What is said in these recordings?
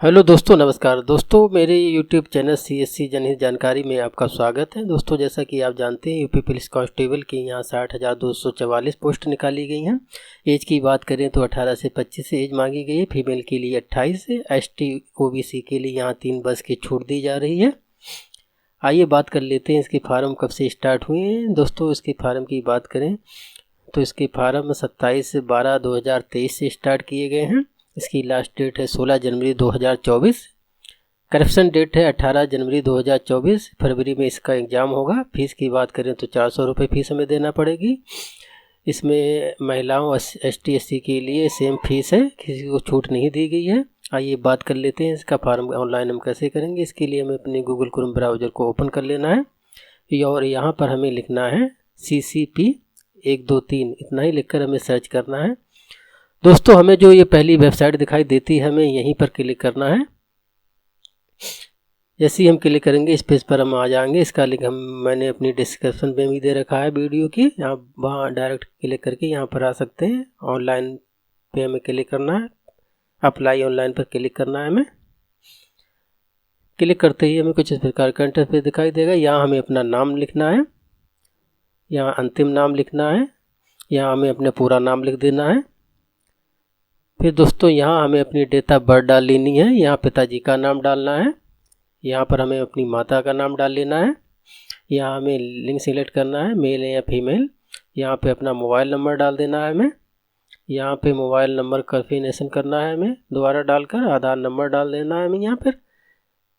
Hello दोस्तों, नमस्कार दोस्तों। मेरे यूट्यूब चैनल CSC जनहित जानकारी में आपका स्वागत है। दोस्तों, जैसा कि आप जानते हैं, यूपी पुलिस कांस्टेबल की यहाँ 60,244 पोस्ट निकाली गई हैं। एज की बात करें तो 18 से 25 एज मांगी गई है। फीमेल के लिए 28 है। ST OBC के लिए यहाँ 3 वर्ष की छूट दी जा रही है। आइए बात कर लेते हैं इसके फार्म कब से स्टार्ट हुए हैं। दोस्तों, इसके फार्म की बात करें तो इसके फार्म 27/12/2023 से स्टार्ट किए गए हैं। इसकी लास्ट डेट है 16 जनवरी 2024। करप्शन डेट है 18 जनवरी 2024। फरवरी में इसका एग्ज़ाम होगा। फीस की बात करें तो 400 रुपये फीस हमें देना पड़ेगी। इसमें महिलाओं ST SC के लिए सेम फीस है, किसी को छूट नहीं दी गई है। आइए बात कर लेते हैं इसका फार्म ऑनलाइन हम कैसे करेंगे। इसके लिए हमें अपने गूगल क्रोम ब्राउज़र को ओपन कर लेना है और यहाँ पर हमें लिखना है CCP 123, इतना ही लिखकर हमें सर्च करना है। दोस्तों, हमें जो ये पहली वेबसाइट दिखाई देती है, हमें यहीं पर क्लिक करना है। जैसे ही हम क्लिक करेंगे इस पेज पर हम आ जाएंगे। इसका लिंक मैंने अपनी डिस्क्रिप्शन में भी दे रखा है वीडियो की। आप वहाँ डायरेक्ट क्लिक करके यहाँ पर आ सकते हैं। ऑनलाइन पे हमें क्लिक करना है, अप्लाई ऑनलाइन पर क्लिक करना है। हमें क्लिक करते ही हमें कुछ इस प्रकार का इंटरफेस दिखाई देगा। यहाँ हमें अपना नाम लिखना है, यहाँ अंतिम नाम लिखना है, यहाँ हमें अपना पूरा नाम लिख देना है। फिर दोस्तों, यहाँ हमें अपनी डेट ऑफ बर्थ डाल लेनी है। यहाँ पिताजी का नाम डालना है, यहाँ पर हमें अपनी माता का नाम डाल लेना है। यहाँ हमें लिंग सिलेक्ट करना है, मेल है या फीमेल। यहाँ पे अपना मोबाइल नंबर डाल देना है हमें। यहाँ पे मोबाइल नंबर कन्फर्मेशन करना है हमें, दोबारा डालकर आधार नंबर डाल देना है हमें।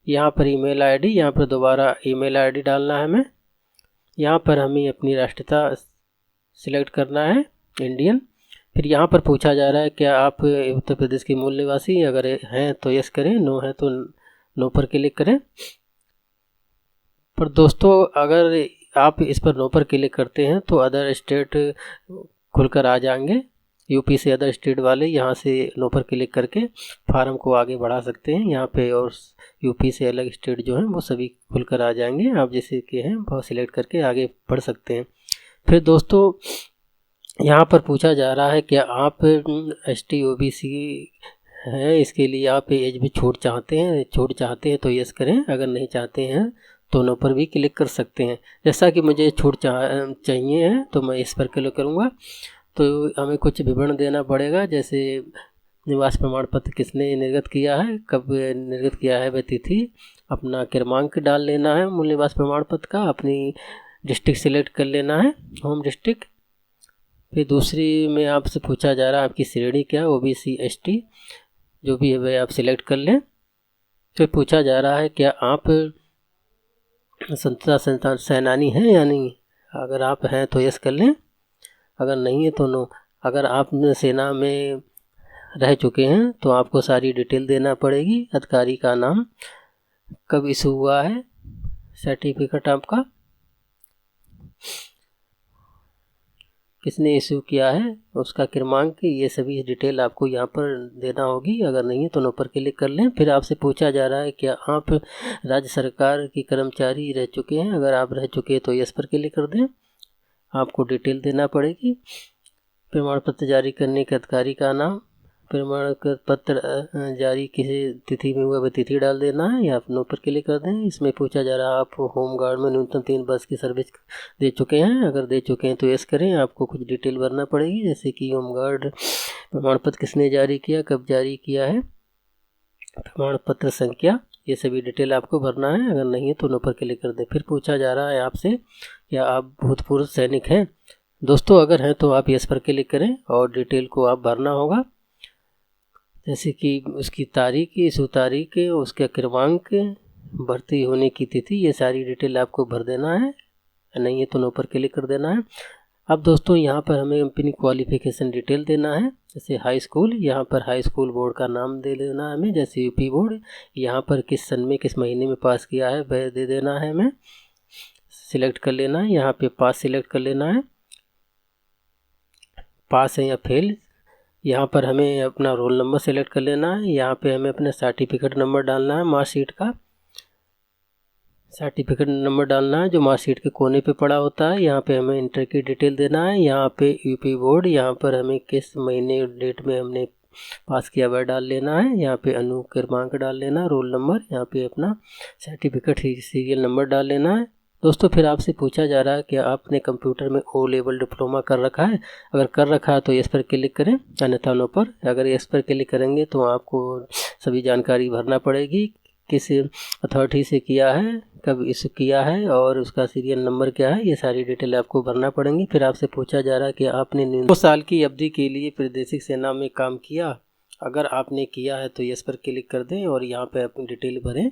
यहाँ पर ईमेल ID, यहाँ पर दोबारा ईमेल ID डालना है हमें। यहाँ पर हमें अपनी राष्ट्रीयता सिलेक्ट करना है, इंडियन। फिर यहाँ पर पूछा जा रहा है क्या आप उत्तर प्रदेश के मूल निवासी, अगर हैं तो यस करें, नो है तो नो पर क्लिक करें। पर दोस्तों, अगर आप इस पर नो पर क्लिक करते हैं तो अदर स्टेट खुलकर आ जाएंगे। यूपी से अदर स्टेट वाले यहाँ से नो पर क्लिक करके फार्म को आगे बढ़ा सकते हैं यहाँ पे, और यूपी से अलग स्टेट जो हैं वो सभी खुलकर आ जाएंगे। आप जैसे कि हैं वो सिलेक्ट करके आगे बढ़ सकते हैं। फिर दोस्तों, यहाँ पर पूछा जा रहा है क्या आप ST OBC हैं, इसके लिए आप एज में छूट चाहते हैं तो यस करें, अगर नहीं चाहते हैं तो नो पर भी क्लिक कर सकते हैं। जैसा कि मुझे छूट चाहिए है तो मैं इस पर क्लिक करूँगा। तो हमें कुछ विवरण देना पड़ेगा, जैसे निवास प्रमाण पत्र किसने निर्गत किया है, कब निर्गत किया है वह तिथि, अपना क्रमांक डाल लेना है मूल निवास प्रमाण पत्र का, अपनी डिस्ट्रिक्ट सिलेक्ट कर लेना है, होम डिस्ट्रिक्ट। फिर दूसरी में आपसे पूछा जा रहा है आपकी श्रेणी क्या, OBC ST जो भी है वह आप सिलेक्ट कर लें। फिर पूछा जा रहा है क्या आप स्वतंत्रता सेनानी हैं या नहीं, अगर आप हैं तो यस कर लें, अगर नहीं है तो नो। अगर आप सेना में रह चुके हैं तो आपको सारी डिटेल देना पड़ेगी, अधिकारी का नाम, कब इशू हुआ है सर्टिफिकेट आपका, किसने इशू किया है, उसका क्रमांक, ये सभी डिटेल आपको यहाँ पर देना होगी। अगर नहीं है तो नो पर क्लिक कर लें। फिर आपसे पूछा जा रहा है क्या आप राज्य सरकार की कर्मचारी रह चुके हैं, अगर आप रह चुके हैं तो यस पर क्लिक कर दें, आपको डिटेल देना पड़ेगी। प्रमाण पत्र जारी करने के अधिकारी का नाम, प्रमाण पत्र जारी किसी तिथि में हुआ वह तिथि डाल देना है, या आप नो पर क्लिक कर दें। इसमें पूछा जा रहा है आप होम गार्ड में न्यूनतम 3 वर्ष की सर्विस दे चुके हैं, अगर दे चुके हैं तो यस करें, आपको कुछ डिटेल भरना पड़ेगी, जैसे कि होम गार्ड प्रमाण पत्र किसने जारी किया, कब जारी किया है, प्रमाण पत्र संख्या, ये सभी डिटेल आपको भरना है। अगर नहीं है तो नो पर क्लिक कर दें। फिर पूछा जा रहा है आपसे क्या आप भूतपूर्व सैनिक हैं। दोस्तों, अगर हैं तो आप यस पर क्लिक करें और डिटेल को आप भरना होगा, जैसे कि उसकी तारीख, इशू तारीख, उसका क्रमांक, भर्ती होने की तिथि, ये सारी डिटेल आपको भर देना है। नहीं है तो नो पर क्लिक कर देना है। अब दोस्तों, यहाँ पर हमें अपनी क्वालिफिकेशन डिटेल देना है, जैसे हाई स्कूल, यहाँ पर हाई स्कूल बोर्ड का नाम दे देना है हमें, जैसे यूपी बोर्ड। यहाँ पर किस सन में किस महीने में पास किया है वह दे देना है हमें, सिलेक्ट कर लेना है। यहाँ पे पास सिलेक्ट कर लेना है, पास है या फेल। यहाँ पर हमें अपना रोल नंबर सेलेक्ट कर लेना है। यहाँ पे हमें अपना सर्टिफिकेट नंबर डालना है, मार्कशीट का सर्टिफिकेट नंबर डालना है जो मार्कशीट के कोने पे पड़ा होता है। यहाँ पे हमें इंटर की डिटेल देना है। यहाँ पे यूपी बोर्ड, यहाँ पर हमें किस महीने डेट में हमने पास किया वह डाल लेना है। यहाँ पे अनुक्रमांक डाल लेना, रोल नंबर, यहाँ पे अपना सर्टिफिकेट सीरियल नंबर डाल लेना है। दोस्तों फिर आपसे पूछा जा रहा है कि आपने कंप्यूटर में ओ लेवल डिप्लोमा कर रखा है। अगर कर रखा है तो यस पर क्लिक करें, अन्यथा नो पर। अगर यस पर क्लिक करेंगे तो आपको सभी जानकारी भरना पड़ेगी, किस अथॉरिटी से किया है, कब इशू किया है और उसका सीरियल नंबर क्या है, ये सारी डिटेल आपको भरना पड़ेंगी। फिर आपसे पूछा जा रहा है कि आपने 2 साल की अवधि के लिए प्रादेशिक सेना में काम किया। अगर आपने किया है तो यस पर क्लिक कर दें और यहाँ पे अपनी डिटेल भरें।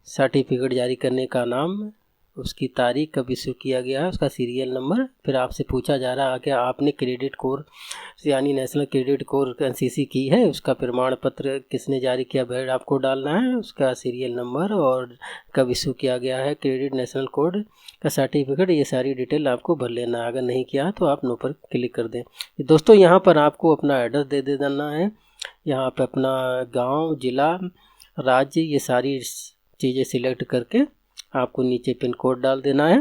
सर्टिफिकेट जारी करने का नाम, उसकी तारीख, कब इशू किया गया है, उसका सीरियल नंबर। फिर आपसे पूछा जा रहा है कि आपने क्रेडिट कोर्स यानी नेशनल क्रेडिट कोर्स NCC की है, उसका प्रमाण पत्र किसने जारी किया वह आपको डालना है, उसका सीरियल नंबर और कब इशू किया गया है क्रेडिट नेशनल कोड का सर्टिफिकेट, ये सारी डिटेल आपको भर लेना है। अगर नहीं किया तो आप नो पर क्लिक कर दें। दोस्तों यहाँ पर आपको अपना एड्रेस दे देना है, यहाँ पर अपना गाँव, ज़िला, राज्य, ये सारी चीज़ें सिलेक्ट करके आपको नीचे पिन कोड डाल देना है।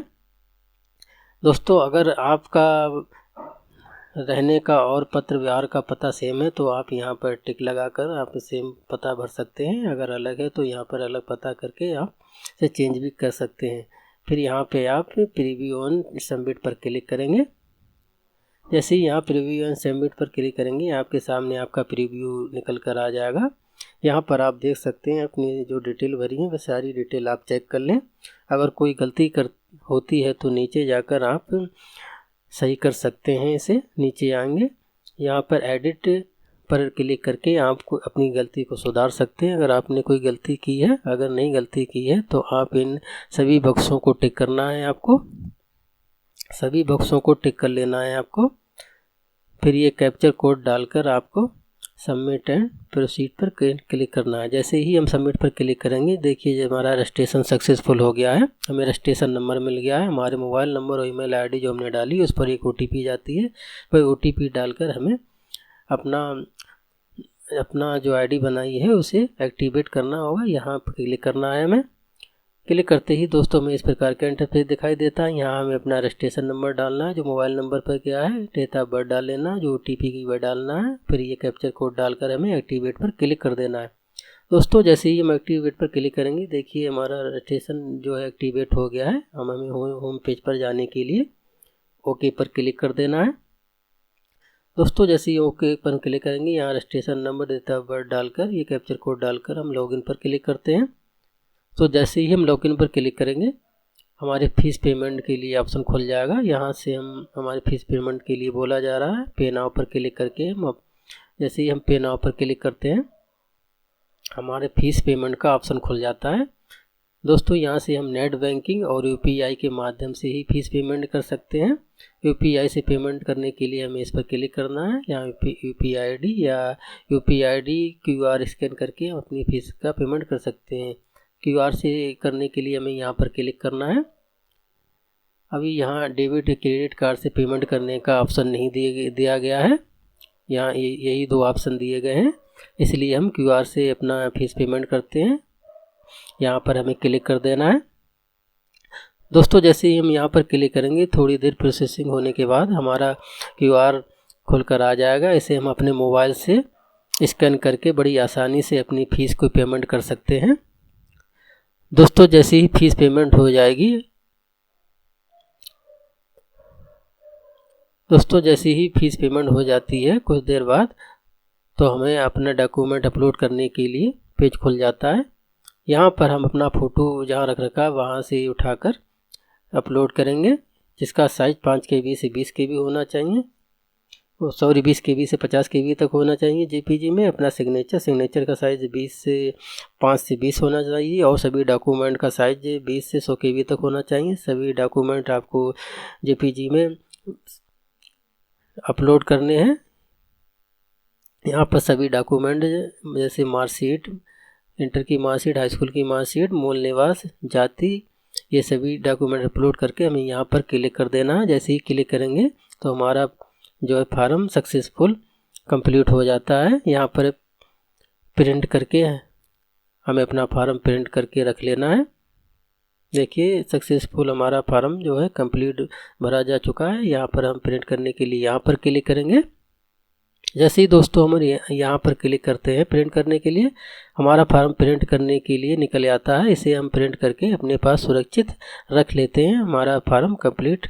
दोस्तों अगर आपका रहने का और पत्र व्यवहार का पता सेम है तो आप यहाँ पर टिक लगाकर आप सेम पता भर सकते हैं। अगर अलग है तो यहाँ पर अलग पता करके आप इसे चेंज भी कर सकते हैं। फिर यहाँ पे आप प्रीव्यू ऑन सबमिट पर क्लिक करेंगे। जैसे ही यहाँ प्रीव्यू ऑन सबमिट पर क्लिक करेंगे आपके सामने आपका प्रीव्यू निकल कर आ जाएगा। यहाँ पर आप देख सकते हैं अपनी जो डिटेल भरी है वह सारी डिटेल आप चेक कर लें। अगर कोई गलती होती है तो नीचे जाकर आप सही कर सकते हैं। इसे नीचे आएंगे, यहाँ पर एडिट पर क्लिक करके आपको अपनी गलती को सुधार सकते हैं अगर आपने कोई गलती की है। अगर नहीं गलती की है तो आप इन सभी बक्सों को टिक करना है, आपको सभी बक्सों को टिक कर लेना है आपको। फिर ये कैप्चर कोड डालकर आपको सबमिट एंड प्रोसीड पर क्लिक करना है। जैसे ही हम सबमिट पर क्लिक करेंगे देखिए जो हमारा रजिस्ट्रेशन सक्सेसफुल हो गया है, हमें रजिस्ट्रेशन नंबर मिल गया है। हमारे मोबाइल नंबर और ईमेल आईडी जो हमने डाली उस पर एक OTP जाती है, वह OTP डालकर हमें अपना जो आईडी बनाई है उसे एक्टिवेट करना होगा। यहाँ पर क्लिक करना है हमें। क्लिक करते ही दोस्तों हमें इस प्रकार का इंटरफेस दिखाई देता है। यहाँ हमें अपना रजिस्ट्रेशन नंबर डालना है जो मोबाइल नंबर पर क्या है, डेट ऑफ बर्थ डाल लेना, जो OTP की वह डालना है। फिर ये कैप्चर कोड डालकर हमें एक्टिवेट पर क्लिक कर देना है। दोस्तों जैसे ही हम एक्टिवेट पर क्लिक करेंगे देखिए हमारा रजिस्ट्रेशन जो है एक्टिवेट हो गया है। हमें होम पेज पर जाने के लिए ओके पर क्लिक कर देना है। दोस्तों जैसे ही ओके पर क्लिक करेंगे यहाँ registration number, date of birth डालकर ये कैप्चर कोड डालकर हम लॉगिन पर क्लिक करते हैं। तो जैसे ही हम लॉगिन पर क्लिक करेंगे हमारे फीस पेमेंट के लिए ऑप्शन खुल जाएगा। यहाँ से हम हमारे फीस पेमेंट के लिए बोला जा रहा है। पे नाउ पर क्लिक करके हम जैसे ही हम पे नाउ पर क्लिक करते हैं हमारे फीस पेमेंट का ऑप्शन खुल जाता है। दोस्तों यहाँ से हम नेट बैंकिंग और UPI के माध्यम से ही फीस पेमेंट कर सकते हैं। UPI से पेमेंट करने के लिए हमें इस पर क्लिक करना है। यहाँ UPI ID या UPI ID QR स्कैन करके हम अपनी फीस का पेमेंट कर सकते हैं। QR से करने के लिए हमें यहाँ पर क्लिक करना है। अभी यहाँ डेबिट क्रेडिट कार्ड से पेमेंट करने का ऑप्शन नहीं दिया गया है, यहाँ यही 2 ऑप्शन दिए गए हैं, इसलिए हम QR से अपना फीस पेमेंट करते हैं। यहाँ पर हमें क्लिक कर देना है। दोस्तों जैसे ही हम यहाँ पर क्लिक करेंगे थोड़ी देर प्रोसेसिंग होने के बाद हमारा QR खुल कर आ जाएगा। इसे हम अपने मोबाइल से स्कैन करके बड़ी आसानी से अपनी फ़ीस को पेमेंट कर सकते हैं। दोस्तों जैसे ही फीस पेमेंट हो जाएगी फीस पेमेंट हो जाती है कुछ देर बाद तो हमें अपना डॉक्यूमेंट अपलोड करने के लिए पेज खुल जाता है। यहाँ पर हम अपना फ़ोटो जहाँ रख रखा है वहाँ से उठाकर अपलोड करेंगे, जिसका साइज़ 5 KB से 20 KB होना चाहिए, 20 KB से 50 KB तक होना चाहिए JPG में। अपना सिग्नेचर का साइज़ 5 से 20 होना चाहिए और सभी डॉक्यूमेंट का साइज़ 20 से 100 KB तक होना चाहिए। सभी डॉक्यूमेंट आपको JPG में अपलोड करने हैं। यहाँ पर सभी डॉक्यूमेंट जैसे मार्कशीट, इंटर की मार्कशीट, हाई स्कूल की मार्कशीट, मूल निवास, जाति, ये सभी डॉक्यूमेंट अपलोड करके हमें यहाँ पर क्लिक कर देना है। जैसे ही क्लिक करेंगे तो हमारा जो है फार्म सक्सेसफुल कंप्लीट हो जाता है। यहाँ पर प्रिंट करके हमें अपना फार्म प्रिंट करके रख लेना है। देखिए सक्सेसफुल हमारा फार्म जो है कंप्लीट भरा जा चुका है। यहाँ पर हम प्रिंट करने के लिए यहाँ पर क्लिक करेंगे। जैसे ही दोस्तों हम यहाँ पर क्लिक करते हैं प्रिंट करने के लिए, हमारा फार्म प्रिंट करने के लिए निकल आता है। इसे हम प्रिंट करके अपने पास सुरक्षित रख लेते हैं। हमारा फार्म कंप्लीट